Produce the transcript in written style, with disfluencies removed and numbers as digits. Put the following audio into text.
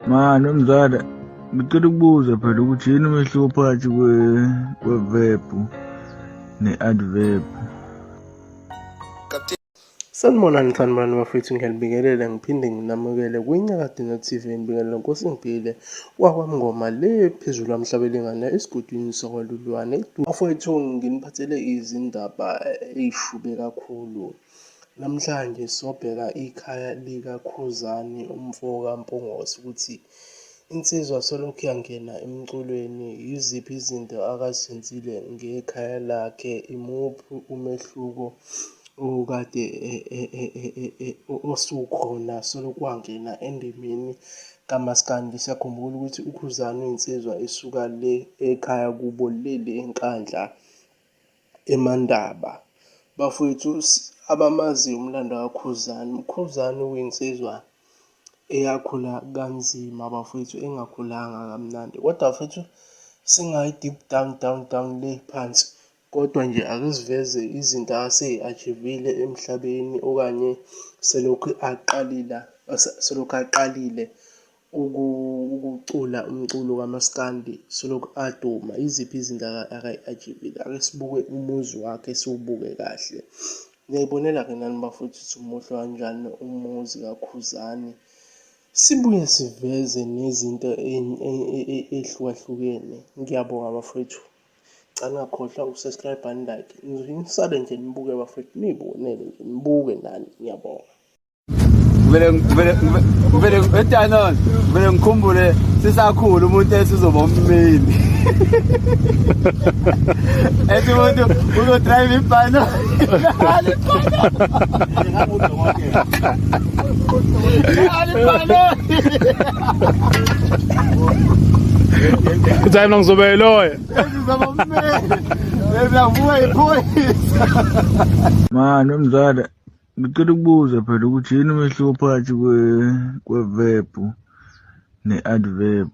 Mani wemzala, ngicela ukubuza phela ukuthi yini umehluko phakathi kwe-verb ne-adverb? Sanibonani bafethu, ngiyalibingelela ngiphinde nginamukele kwiNyakadinga TV ngibingelela Nkosi Ngiphile kwakwamngoma le phezulu amhlabelengana esigodini sakwaLulwane. Bafethu, nginiphathele izindaba ey'shube kakhulu. Namhlanje sobheka ikhaya likaKhuzani umfokaMpungose ukuthi insizwa solokhu yangena emculweni, yiziphi izinto akazenzile ngekhaya lakhe, imuphi umehluko okade osukhona solokhu wangena endimeni kaMaskandi. Siyakhumbula ukuthi uKhuzani uyinsizwa esuka le ekhaya kubo leli eNkandla eMandaba. Bafowethu, abamazi umlando kaKhuzani, uKhuzani uyinsizwa eyakhula kanzima bafowethu, engakhulanga kamnandi. Kodwa bafowethu, singayi deep down le phansi, kodwa nje ake siveze izinto ase-achivile emhlabeni, okanye selokhu aqalile ukucula umculo kaMaskandi, selokhu aduma. Iziphi izinto akayi-achivile? Ake sibuke umuzi wakhe, siwubuke kahle. Ngiyayibonela-ke nani bafowethu ukuthi umuhle kanjani umuzi kaKhuzani. Sibuye siveze nezinto ey'hlukahlukene. Ngiyabonga bafowethu. Ngingakhohlwa uku-subscribe and like. Nisale nje nibuke bafowethu, niy'bonele nje, nibuke nani. Ngiyabonga. Ngivele etanoni, ngivele ngikhumbule sisakhula umuntu esizoba ummeli. Ethi umuntu uzo-drive ibhano. Time lang zobe loy. Mani wemzala, ngicela ukubuza phela ukuthi yini umehluko phakathi kwe-verb ne-adverb?